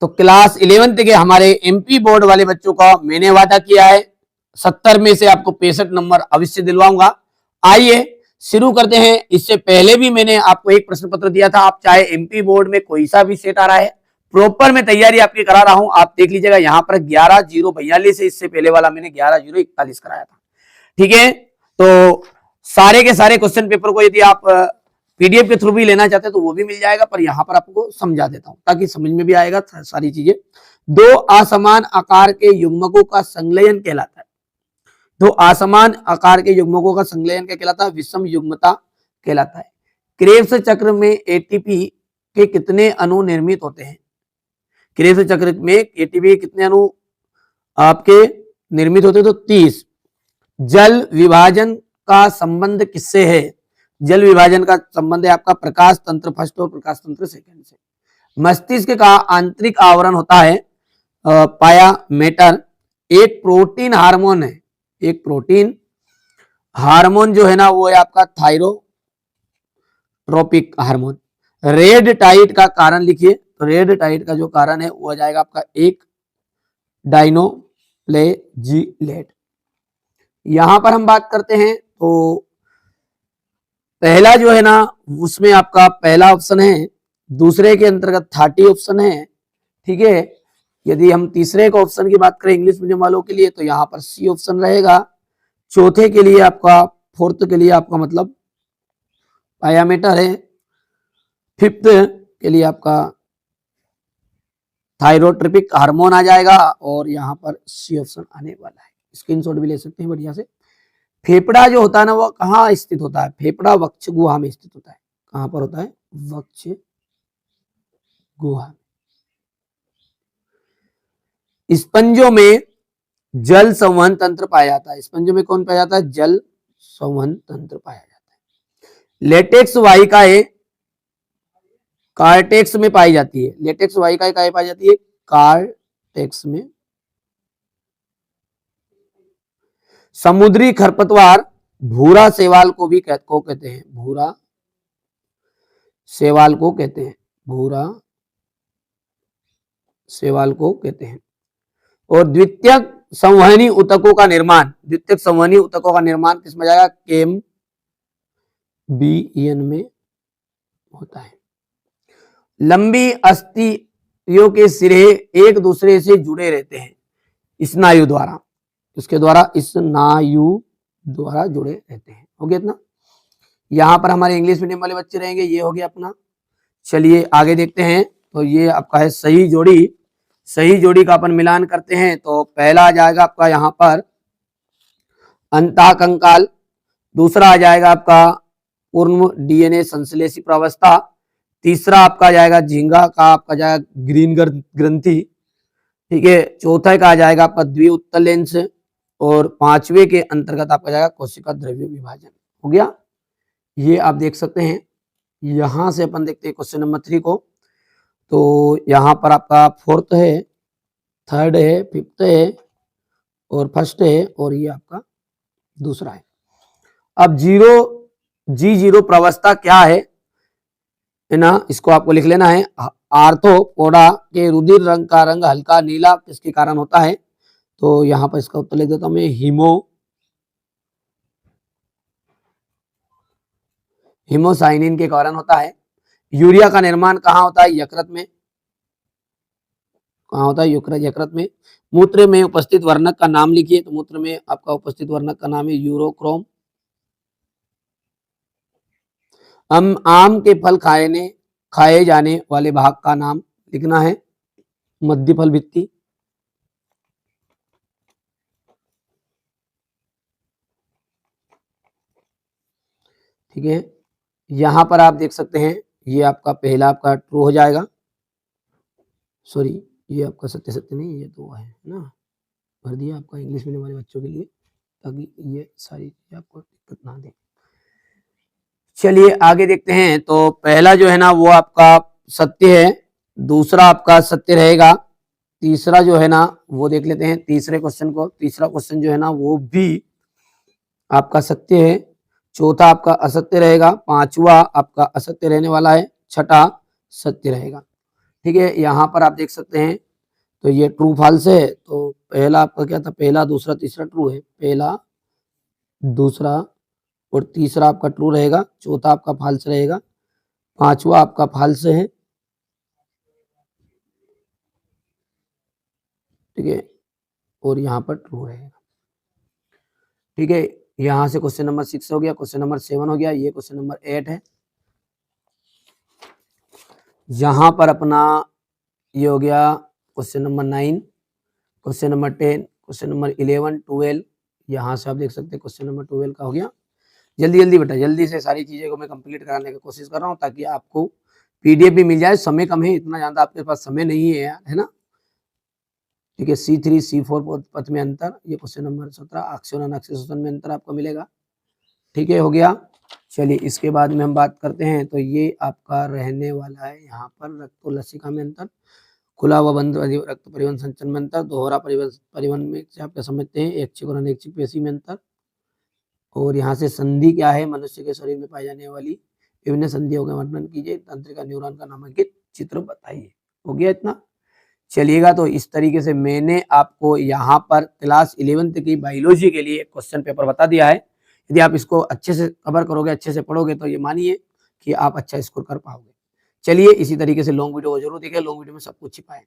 तो class 11th के हमारे एमपी बोर्ड वाले बच्चों का मैंने वादा किया है 70 में से आपको 65 नंबर अवश्य दिलवाऊंगा। आइए शुरू करते हैं। इससे पहले भी मैंने आपको एक प्रश्न पत्र दिया था, आप चाहे एमपी बोर्ड में कोई सा भी सेट आ रहा है, प्रॉपर मैं तैयारी आपकी करा रहा हूं। आप देख लीजिएगा यहाँ पर 11/042 है, इससे पहले वाला मैंने 11/041 कराया था। ठीक है, तो सारे के सारे क्वेश्चन पेपर को यदि आप पीडीएफ के थ्रू भी लेना चाहते हैं तो वो भी मिल जाएगा, पर यहाँ पर आपको समझा देता हूं ताकि समझ में भी आएगा सारी चीजें। दो असमान आकार के युग्मकों का संलयन कहलाता है। दो असमान आकार के युग्मकों का संलयन क्या कहलाता है? विषम युग्मता कहलाता है। क्रेब्स चक्र में एटीपी के कितने अणु निर्मित होते हैं? क्रेब्स चक्र में एटीपी के कितने अणु आपके निर्मित होते हैं? तो 30। जल विभाजन का संबंध किससे है? जल विभाजन का संबंध है आपका प्रकाश तंत्र फर्स्ट और प्रकाश तंत्र सेकंड से। मस्तिष्क का आंतरिक आवरण होता है पाया मेटर। एक प्रोटीन हार्मोन है, एक प्रोटीन हार्मोन जो है ना वो है आपका थायरोट्रोपिक हार्मोन। रेड टाइट का कारण लिखिए, तो रेड टाइट का जो कारण है वो आ जाएगा आपका एक डाइनोफ्लेजिलेट। यहां पर हम बात करते हैं तो पहला जो है ना उसमें आपका पहला ऑप्शन है, दूसरे के अंतर्गत 30 ऑप्शन है। ठीक है, यदि हम तीसरे का ऑप्शन की बात करें इंग्लिश मीडियम वालों के लिए तो यहाँ पर सी ऑप्शन रहेगा। चौथे के लिए आपका, फोर्थ के लिए आपका मतलब पायामीटर है। फिफ्थ के लिए आपका थायरोट्रोपिक हार्मोन आ जाएगा और यहाँ पर सी ऑप्शन आने वाला है। स्क्रीनशॉट भी ले सकते हैं बढ़िया से। फेफड़ा जो होता है ना वो कहाँ स्थित होता है? फेफड़ा वक्ष गुहा में स्थित होता है। कहां पर होता है? वक्ष गुहा। स्पंजों में जल संवहन तंत्र पाया जाता है। स्पंजों में कौन पाया जाता है? जल संवहन तंत्र पाया जाता है। लेटेक्स वाहिकाएं कार्टेक्स में पाई जाती है। लेटेक्स वाहिकाएं कहाँ पाई जाती है? कार्टेक्स में। समुद्री खरपतवार भूरा शैवाल को भी कहते हैं। भूरा शैवाल को कहते हैं। भूरा शैवाल को कहते हैं। और द्वितीयक संवहनी ऊतकों का निर्माण, द्वितीयक संवहनी ऊतकों का निर्माण किसमें जाएगा? कैम्बियम में होता है। लंबी अस्थियों के सिरे एक दूसरे से जुड़े रहते हैं स्नायु द्वारा। इसके द्वारा, स्नायु द्वारा जुड़े रहते हैं। हो गया इतना। यहां पर हमारे इंग्लिश मीडियम वाले बच्चे रहेंगे, ये हो गया अपना। चलिए आगे देखते हैं। तो ये आपका है सही जोड़ी। सही जोड़ी का अपन मिलान करते हैं तो पहला आ जाएगा आपका यहाँ पर अंतःकंकाल। दूसरा आ जाएगा आपका पूर्ण डीएनए संश्लेषी प्रावस्था। तीसरा आपका जाएगा झींगा का आपका जाएगा ग्रीन ग्रंथि। ठीक है, चौथा का आ जाएगा आपका द्विउत्तल लेंस और पांचवे के अंतर्गत आपका जाएगा कोशिका द्रव्य विभाजन। हो गया, ये आप देख सकते हैं। यहां से अपन देखते हैं क्वेश्चन नंबर 3 को। तो यहाँ पर आपका फोर्थ है, थर्ड है, फिफ्थ है और फर्स्ट है और ये आपका दूसरा है। अब G0 प्रावस्था क्या है ना, इसको आपको लिख लेना है। आर्थ्रोपोडा के रुधिर रंग का रंग हल्का नीला किसके कारण होता है? तो यहाँ पर इसका उत्तर लिख देता हूं मैं, हीमोसाइनिन के कारण होता है। यूरिया का निर्माण कहाँ होता है? यकृत में। कहाँ होता है? यकृत में। मूत्र में उपस्थित वर्णक का नाम लिखिए। तो मूत्र में आपका उपस्थित वर्णक का नाम है यूरोक्रोम। आम के फल खाए जाने वाले भाग का नाम लिखना है मध्य फल भित्ति। ठीक है, यहां पर आप देख सकते हैं ये आपका पहला आपका ट्रू हो जाएगा। सॉरी, ये आपका सत्य नहीं, ये तो है ना, भर दिया आपका इंग्लिश मीडियम वाले बच्चों के लिए ताकि ये सारी चीजें आपको दिक्कत ना दे। चलिए आगे देखते हैं। तो पहला जो है ना वो आपका सत्य है, दूसरा आपका सत्य रहेगा, तीसरा जो है ना वो देख लेते हैं तीसरे क्वेश्चन को। तीसरा क्वेश्चन जो है ना वो भी आपका सत्य है, चौथा आपका असत्य रहेगा, पांचवा आपका असत्य रहने वाला है, छठा सत्य रहेगा। ठीक है, यहाँ पर आप देख सकते हैं तो ये ट्रू फॉल्स है। तो पहला आपका क्या था, पहला दूसरा तीसरा ट्रू है, पहला दूसरा और तीसरा आपका ट्रू रहेगा, चौथा आपका फॉल्स रहेगा, पांचवा आपका फॉल्स है। ठीक है, और यहाँ पर ट्रू रहेगा। ठीक है, यहाँ से क्वेश्चन नंबर 6 हो गया, क्वेश्चन नंबर 7 हो गया, ये क्वेश्चन नंबर 8 है। यहाँ पर अपना ये हो गया question number 9, question number 10, question number 11, 12। यहाँ से आप देख सकते हैं क्वेश्चन नंबर 12 का हो गया। जल्दी जल्दी बेटा, जल्दी से सारी चीजें को मैं कंप्लीट कराने की कोशिश कर रहा हूँ ताकि आपको पीडीएफ भी मिल जाए। समय कम है, इतना ज्यादा आपके पास समय नहीं है यार, है ना। ठीक है, C3 C4 पथ में अंतर, ये क्वेश्चन नंबर 17, अक्षरण अक्षर में अंतर आपको मिलेगा। ठीक है, हो गया। चलिए इसके बाद में हम बात करते हैं, तो ये आपका रहने वाला है यहाँ पर रक्त और लसिका में अंतर, खुला हुआ बंद रक्त परिवहन संचरण में अंतर, दोहरा परिवहन में आप क्या समझते हैं, ऐच्छिक और अनैच्छिक पेशी में अंतर। और यहाँ से संधि क्या है, मनुष्य के शरीर में पाई जाने वाली विभिन्न संधियों का वर्णन कीजिए, तंत्रिका न्यूरॉन का नामांकित चित्र बताइए। हो गया इतना। चलिएगा, तो इस तरीके से मैंने आपको यहाँ पर क्लास 11th की बायोलॉजी के लिए क्वेश्चन पेपर बता दिया है। यदि आप इसको अच्छे से कवर करोगे, अच्छे से पढ़ोगे, तो ये मानिए कि आप अच्छा स्कोर कर पाओगे। चलिए इसी तरीके से लॉन्ग वीडियो को जरूर देखें, लॉन्ग वीडियो में सब कुछ छिपा है।